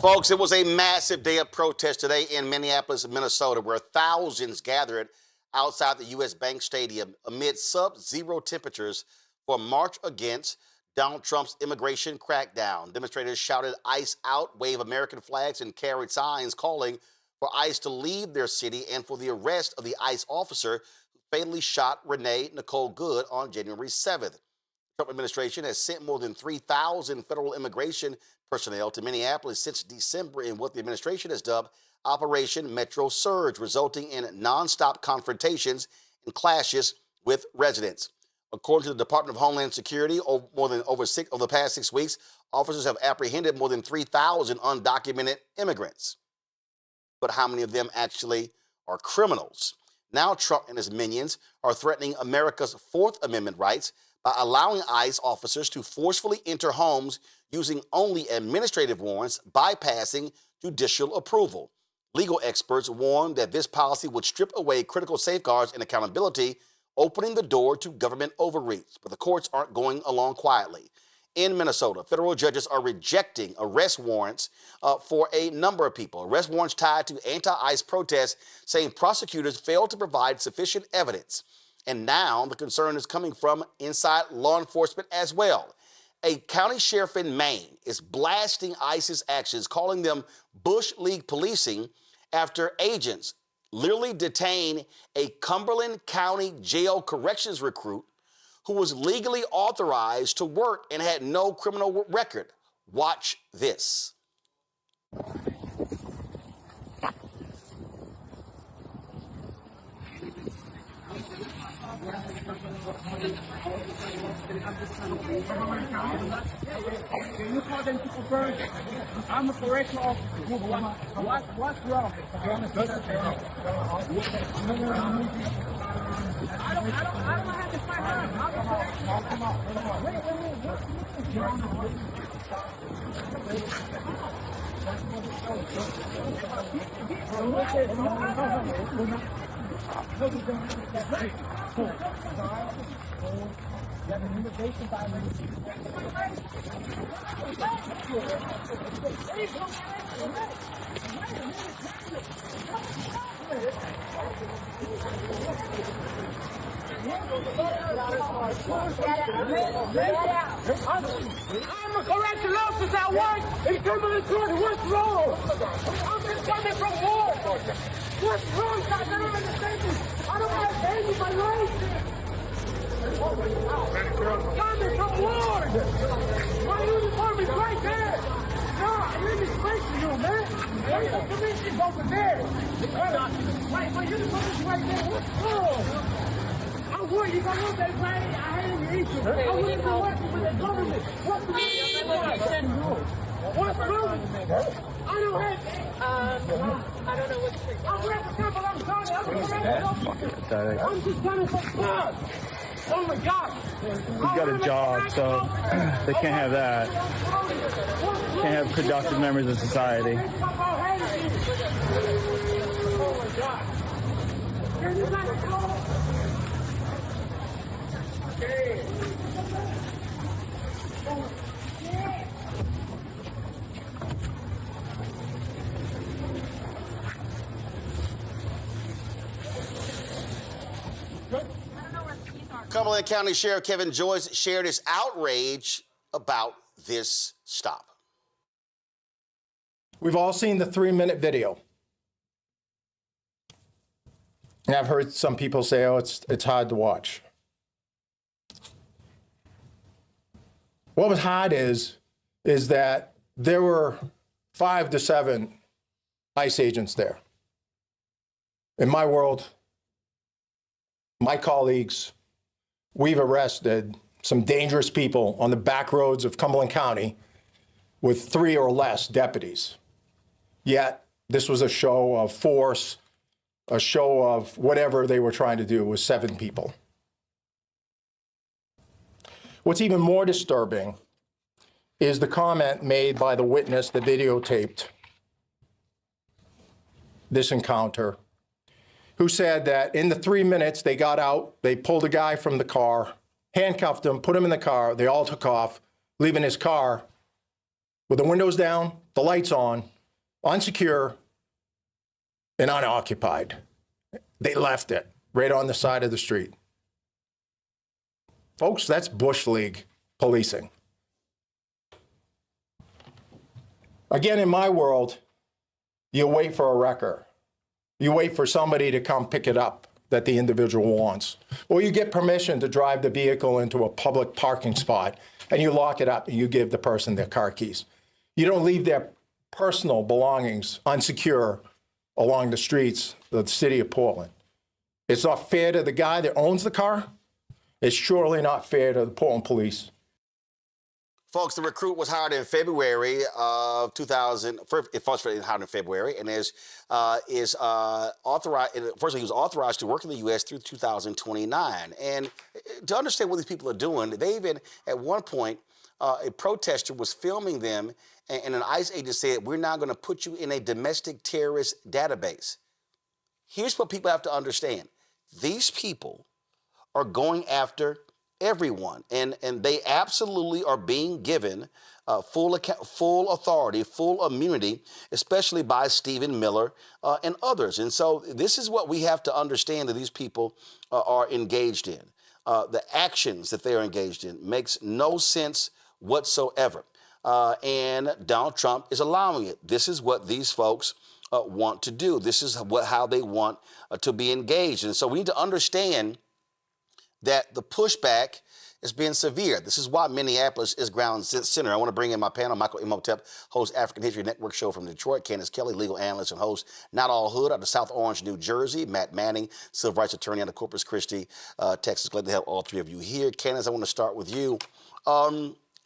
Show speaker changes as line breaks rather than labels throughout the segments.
Folks, it was a massive day of protest today in Minneapolis, Minnesota, where thousands gathered outside the U.S. Bank Stadium amid sub-zero temperatures for a march against Donald Trump's immigration crackdown. Demonstrators shouted ICE out, waved American flags, and carried signs calling for ICE to leave their city and for the arrest of the ICE officer who fatally shot Renee Nicole Good on January 7th. The Trump administration has sent more than 3,000 federal immigration personnel to Minneapolis since December in what the administration has dubbed Operation Metro Surge, resulting in nonstop confrontations and clashes with residents. According to the Department of Homeland Security, over the past 6 weeks, officers have apprehended more than 3,000 undocumented immigrants. But how many of them actually are criminals? Now Trump and his minions are threatening America's Fourth Amendment rights by allowing ICE officers to forcefully enter homes using only administrative warrants, bypassing judicial approval. Legal experts warn that this policy would strip away critical safeguards and accountability, opening the door to government overreach. But the courts aren't going along quietly. In Minnesota, federal judges are rejecting arrest warrants for a number of people. Arrest warrants tied to anti-ICE protests, saying prosecutors failed to provide sufficient evidence. And now the concern is coming from inside law enforcement as well. A county sheriff in Maine is blasting ICE's actions, calling them Bush League policing, after agents literally detain a Cumberland County jail corrections recruit who was legally authorized to work and had no criminal record. Watch this.
Can you call them people first? I'm a correctional officer. What's wrong? I don't have to fight hard. Come on. You have an invitation violation. I'm a correctional officer at work in Cumberland County. What's wrong? I'm just coming from war. What's wrong, guys? I don't understand this. I don't have any of my life. Coming from Ward! My uniform is right there! No, you're disgracing you, man! There's the commission's over there! My uniform is right there! What's wrong? I'm worried if I want that right, I had any issue. I wouldn't be working with the government. What's the What's wrong? I don't have I don't know what to say. I'm responsible, I'm sorry. I'm just trying to fuck. Oh my God!
He's got a job, so they can't have that. Can't have productive members of society.
Oh my God! Can you let it go? Okay.
Cumberland County Sheriff Kevin Joyce shared his outrage about this stop.
We've all seen the 3-minute video. And I've heard some people say, oh, it's hard to watch. What was hard is that there were 5 to 7 ICE agents there. In my world, my colleagues, we've arrested some dangerous people on the back roads of Cumberland County with 3 or less deputies. Yet, this was a show of force, a show of whatever they were trying to do with 7 people. What's even more disturbing is the comment made by the witness that videotaped this encounter, who said that in the 3 minutes they got out, they pulled a guy from the car, handcuffed him, put him in the car, they all took off, leaving his car with the windows down, the lights on, unsecure, and unoccupied. They left it right on the side of the street. Folks, that's Bush League policing. Again, in my world, you wait for a wrecker. You wait for somebody to come pick it up that the individual wants. Or you get permission to drive the vehicle into a public parking spot and you lock it up and you give the person their car keys. You don't leave their personal belongings unsecure along the streets of the city of Portland. It's not fair to the guy that owns the car. It's surely not fair to the Portland police.
Folks, the recruit was hired in February of 2000. First hired in February, and is authorized. First, he was authorized to work in the U.S. through 2029. And to understand what these people are doing, they even at one point a protester was filming them, and an ICE agent said, "We're now going to put you in a domestic terrorist database." Here's what people have to understand: these people are going after everyone, and they absolutely are being given full authority, full immunity, especially by Stephen Miller and others. And so this is what we have to understand that these people are engaged in. The actions that they are engaged in makes no sense whatsoever. And Donald Trump is allowing it. This is what these folks want to do. This is how they want to be engaged. And so we need to understand that the pushback is being severe. This is why Minneapolis is ground center. I want to bring in my panel, Michael Imhotep, host African History Network show from Detroit, Candace Kelly, legal analyst and host Not All Hood out of South Orange, New Jersey, Matt Manning, civil rights attorney out of Corpus Christi, Texas. Glad to have all three of you here. Candace, I want to start with you.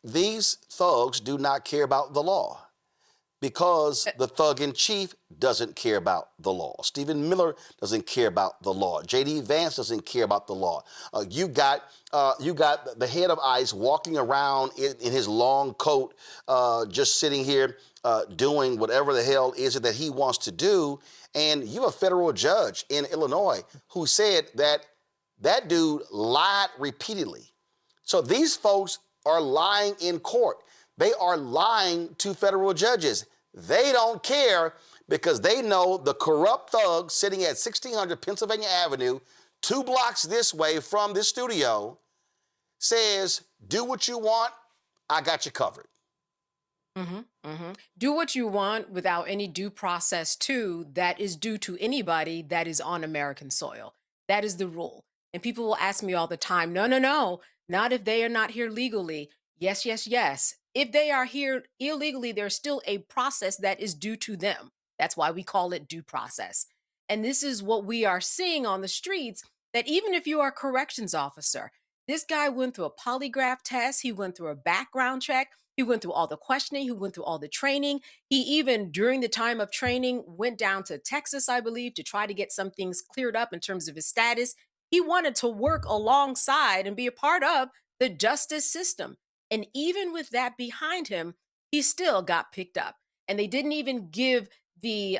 These thugs do not care about the law, because the thug-in-chief doesn't care about the law. Stephen Miller doesn't care about the law. J.D. Vance doesn't care about the law. You got the head of ICE walking around in his long coat, just sitting here doing whatever the hell is it that he wants to do. And you have a federal judge in Illinois who said that that dude lied repeatedly. So these folks are lying in court. They are lying to federal judges. They don't care because they know the corrupt thug sitting at 1600 Pennsylvania Avenue, 2 blocks this way from this studio, says, do what you want, I got you covered.
Do what you want without any due process, too, that is due to anybody that is on American soil. That is the rule. And people will ask me all the time, no, not if they are not here legally. Yes, yes, yes. If they are here illegally, there's still a process that is due to them. That's why we call it due process. And this is what we are seeing on the streets, that even if you are a corrections officer, this guy went through a polygraph test, he went through a background check, he went through all the questioning, he went through all the training. He even, during the time of training, went down to Texas, I believe, to try to get some things cleared up in terms of his status. He wanted to work alongside and be a part of the justice system. And even with that behind him, he still got picked up. And they didn't even give the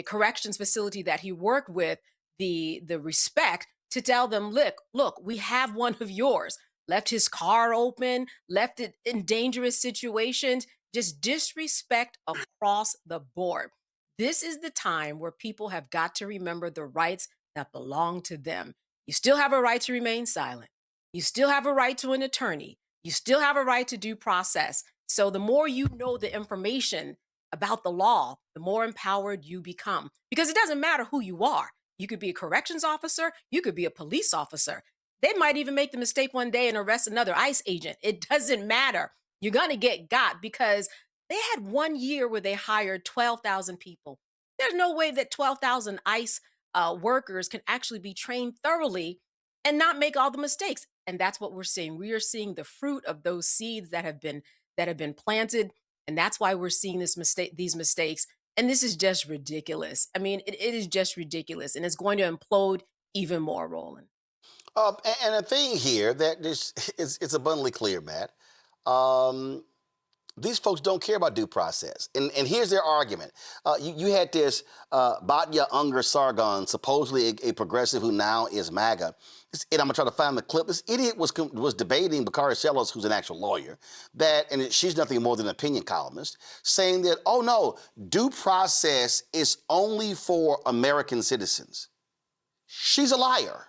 corrections facility that he worked with the respect to tell them, look, we have one of yours. Left his car open, left it in dangerous situations, just disrespect across the board. This is the time where people have got to remember the rights that belong to them. You still have a right to remain silent. You still have a right to an attorney. You still have a right to due process. So the more you know the information about the law, the more empowered you become. Because it doesn't matter who you are. You could be a corrections officer. You could be a police officer. They might even make the mistake one day and arrest another ICE agent. It doesn't matter. You're going to get got, because they had 1 year where they hired 12,000 people. There's no way that 12,000 ICE workers can actually be trained thoroughly and not make all the mistakes. And that's what we're seeing. We are seeing the fruit of those seeds that have been planted. And that's why we're seeing these mistakes. And this is just ridiculous. I mean, it is just ridiculous. And it's going to implode even more, Roland.
And a thing here that it's abundantly clear, Matt. these folks don't care about due process. And here's their argument. You had this Batya Unger Sargon, supposedly a progressive who now is MAGA. And I'm going to try to find the clip. This idiot was debating Bakari Sellers, who's an actual lawyer, and she's nothing more than an opinion columnist, saying that, oh, no, due process is only for American citizens. She's a liar.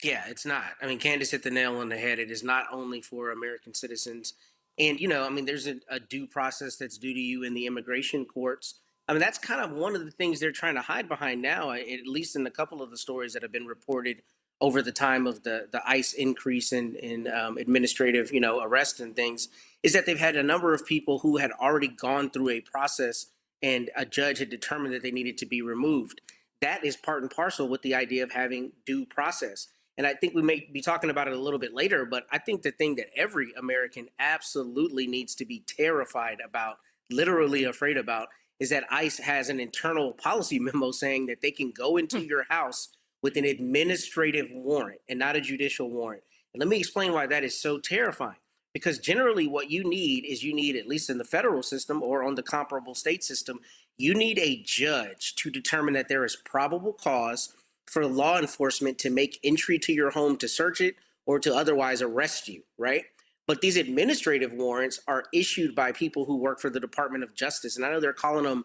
Yeah, it's not. I mean, Candace hit the nail on the head. It is not only for American citizens. And, I mean, there's a due process that's due to you in the immigration courts. I mean, that's kind of one of the things they're trying to hide behind now, at least in a couple of the stories that have been reported over the time of the ICE increase in administrative, arrests and things, is that they've had a number of people who had already gone through a process and a judge had determined that they needed to be removed. That is part and parcel with the idea of having due process. And I think we may be talking about it a little bit later, but I think the thing that every American absolutely needs to be terrified about, literally afraid about, is that ICE has an internal policy memo saying that they can go into your house with an administrative warrant and not a judicial warrant. And let me explain why that is so terrifying. Because generally what you need is, at least in the federal system or on the comparable state system, you need a judge to determine that there is probable cause for law enforcement to make entry to your home to search it or to otherwise arrest you, right? But these administrative warrants are issued by people who work for the Department of Justice. And I know they're calling them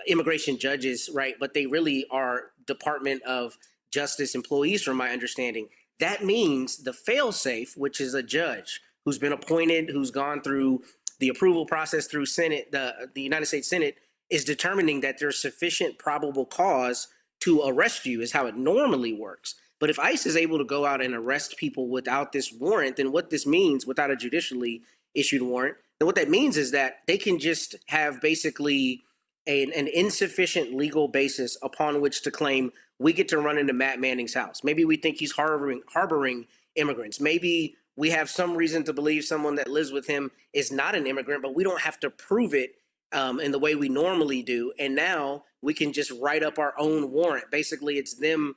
immigration judges, right? But they really are Department of Justice employees, from my understanding. That means the fail-safe, which is a judge who's been appointed, who's gone through the approval process through Senate, the United States Senate, is determining that there's sufficient probable cause to arrest you, is how it normally works. But if ICE is able to go out and arrest people without this warrant, then what this means, without a judicially issued warrant, then what that means is that they can just have basically an insufficient legal basis upon which to claim we get to run into Matt Manning's house. Maybe we think he's harboring immigrants. Maybe we have some reason to believe someone that lives with him is not an immigrant, but we don't have to prove it in the way we normally do. And now we can just write up our own warrant. Basically, it's them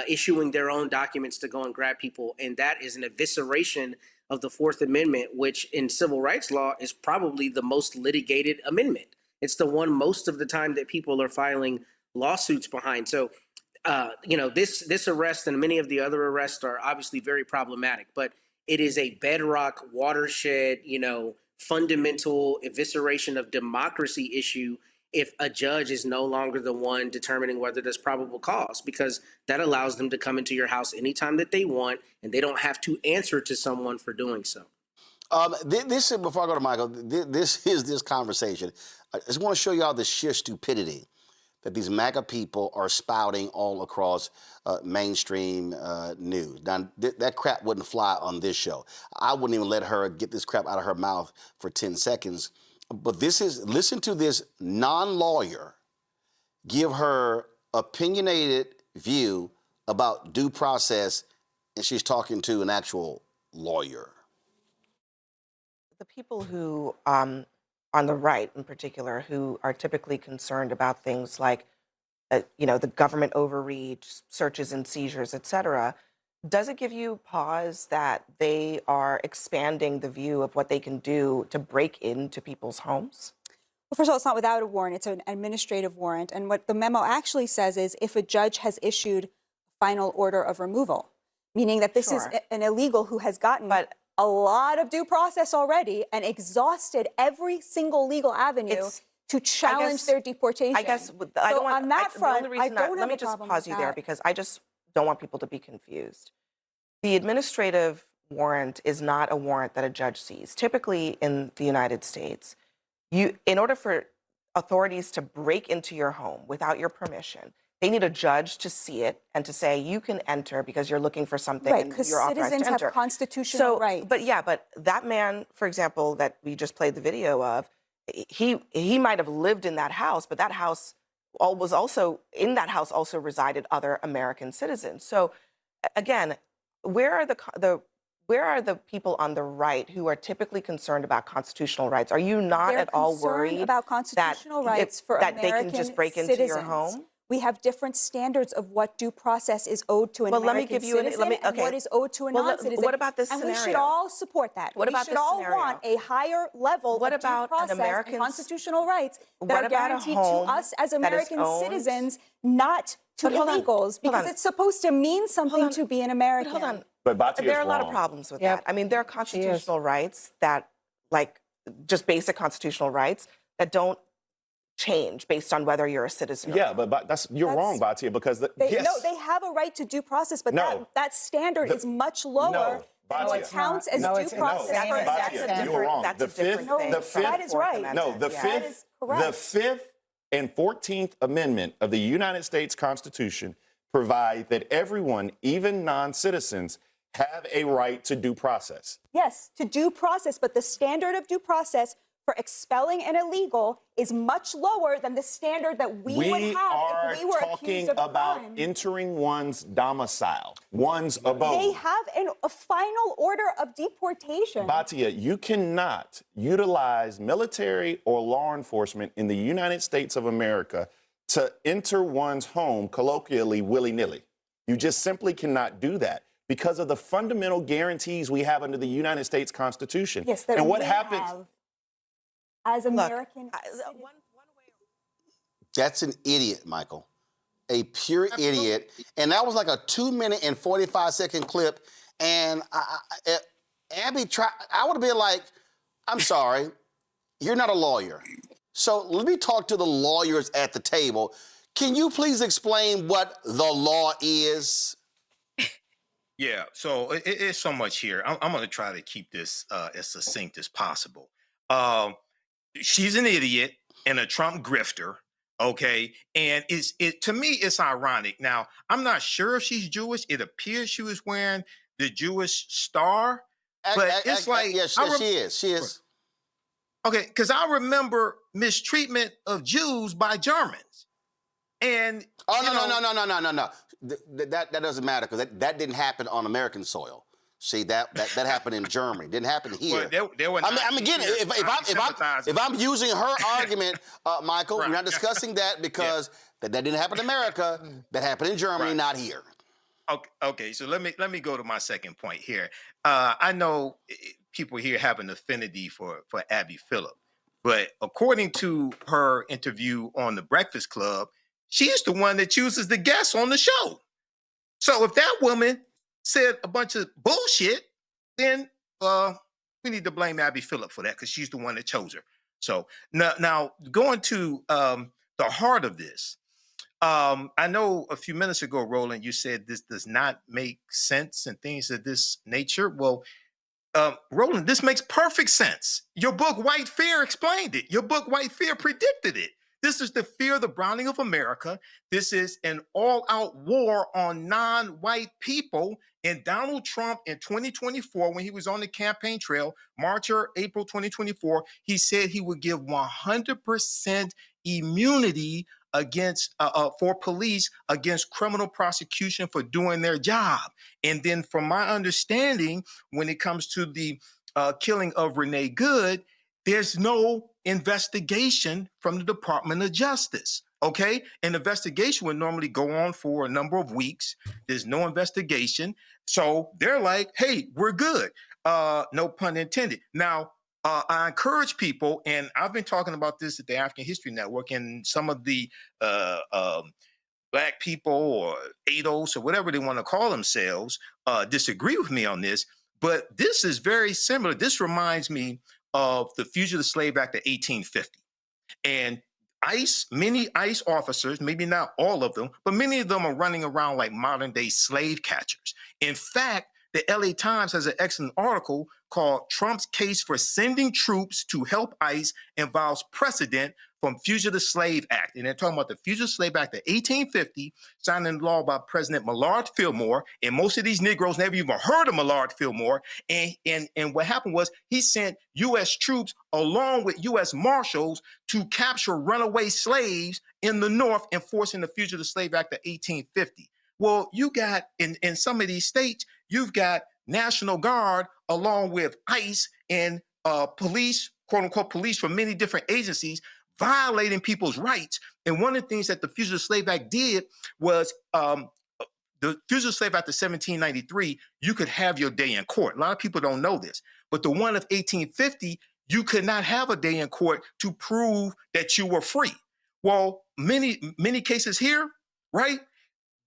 issuing their own documents to go and grab people. And that is an evisceration of the Fourth Amendment, which in civil rights law is probably the most litigated amendment. It's the one most of the time that people are filing lawsuits behind. So, this arrest and many of the other arrests are obviously very problematic, but it is a bedrock watershed, fundamental evisceration of democracy issue if a judge is no longer the one determining whether there's probable cause, because that allows them to come into your house anytime that they want, and they don't have to answer to someone for doing so.
This is, before I go to Michael, this conversation. I just want to show y'all the sheer stupidity that these MAGA people are spouting all across mainstream news. Now, that crap wouldn't fly on this show. I wouldn't even let her get this crap out of her mouth for 10 seconds. But listen to this non-lawyer give her opinionated view about due process, and she's talking to an actual lawyer.
The people who, on the right in particular, who are typically concerned about things like, the government overreach, searches and seizures, et cetera, does it give you pause that they are expanding the view of what they can do to break into people's homes?
Well, first of all, it's not without a warrant. It's an administrative warrant. And what the memo actually says is if a judge has issued final order of removal, meaning that this is an illegal who has gotten a lot of due process already and exhausted every single legal avenue to challenge their deportation.
I guess I don't want, on that front, let me just pause you there, because I just don't want people to be confused. The administrative warrant is not a warrant that a judge sees. Typically in the United States, in order for authorities to break into your home without your permission, they need a judge to see it and to say you can enter because you're looking for something and you're authorized to enter. Right, because citizens have
constitutional rights.
But that man, for example, that we just played the video of, he might have lived in that house, but that house also resided other American citizens. So again, where are the people on the right who are typically concerned about constitutional rights? Are you not at all worried
about constitutional rights for
that
American
they can just break into your home?
we have different standards of what due process is owed to an American citizen and what is owed to a non-citizen.
What about this scenario?
And we should all support that.
What about this scenario?
We should all want a higher level of due process and constitutional rights that are guaranteed to us as American citizens, not to illegals, because it's supposed to mean something to be an American.
Hold on.
But
there are a lot of problems with that. I mean, there are constitutional rights that, like, just basic constitutional rights that don't change based on whether you're a citizen or not.
but you're wrong, Batia, because
No, they have a right to due process, but that standard is much lower than what counts as due process.
You're wrong.
That's a different thing.
That is right.
No, the Fifth and 14th Amendment of the United States Constitution provide that everyone, even non-citizens, have a right to due process.
Yes, to due process, but the standard of due process for expelling an illegal is much lower than the standard that we would have if we were accused of a crime.
We are talking about entering one's domicile, one's abode.
They have a final order of deportation.
Batia, you cannot utilize military or law enforcement in the United States of America to enter one's home colloquially willy-nilly. You just simply cannot do that because of the fundamental guarantees we have under the United States Constitution.
Yes, that
and what
we
happens
have as American
That's an idiot, Michael. A pure idiot. And that was like a 2-minute and 45-second clip. And Abby I would have been like, I'm sorry, you're not a lawyer. So let me talk to the lawyers at the table. Can you please explain what the law is?
Yeah, so it's so much here. I'm going to try to keep this as succinct as possible. She's an idiot and a Trump grifter, okay? And to me, it's ironic. Now, I'm not sure if she's Jewish. It appears she was wearing the Jewish star, but it's like...
Yes, she is.
Okay, because I remember mistreatment of Jews by Germans. And...
Oh, no. That doesn't matter because that didn't happen on American soil. See, that happened in Germany. Didn't happen here.
Well, they were not
again, if I'm using her argument, Michael, we're not discussing that because that didn't happen in America. That happened in Germany, not here.
Okay, so let me go to my second point here. I know people here have an affinity for Abby Phillip, but according to her interview on The Breakfast Club, she's the one that chooses the guests on the show. So if that woman said a bunch of bullshit, then we need to blame Abby Phillip for that because she's the one that chose her. So now going to the heart of this, I know a few minutes ago, Roland, you said this does not make sense and things of this nature. Well, Roland, this makes perfect sense. Your book, White Fear, explained it. Your book, White Fear, predicted it. This is the fear of the browning of America. This is an all-out war on non-white people. And Donald Trump in 2024, when he was on the campaign trail, March or April 2024, he said he would give 100% immunity against for police against criminal prosecution for doing their job. And then from my understanding, when it comes to the killing of Renee Good, there's no investigation from the Department of Justice, okay? An investigation would normally go on for a number of weeks. There's no investigation. So they're like, hey, we're good. No pun intended. Now, I encourage people, and I've been talking about this at the African History Network, and some of the Black people or ADOS or whatever they want to call themselves disagree with me on this, but this is very similar. This reminds me of the Fugitive Slave Act of 1850. And many ICE officers, maybe not all of them, but many of them are running around like modern day slave catchers. In fact, the LA Times has an excellent article called Trump's Case for Sending Troops to Help ICE Involves Precedent from Fugitive Slave Act. And they're talking about the Fugitive Slave Act of 1850, signed into law by President Millard Fillmore. And most of these Negroes never even heard of Millard Fillmore. And what happened was he sent U.S. troops along with U.S. Marshals to capture runaway slaves in the North, enforcing the Fugitive Slave Act of 1850. Well, you got in some of these states, you've got National Guard along with ICE and police, quote unquote, police from many different agencies violating people's rights. And one of the things that the Fugitive Slave Act did was the Fugitive Slave Act of 1793, you could have your day in court. A lot of people don't know this, but the one of 1850, you could not have a day in court to prove that you were free. Well, many cases here, right?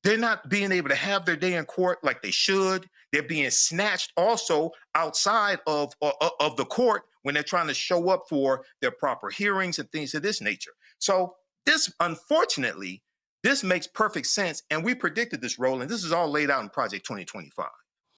They're not being able to have their day in court like they should. They're being snatched also outside of the court when they're trying to show up for their proper hearings and things of this nature. So this, unfortunately, this makes perfect sense. And we predicted this, Roland. This is all laid out in Project 2025.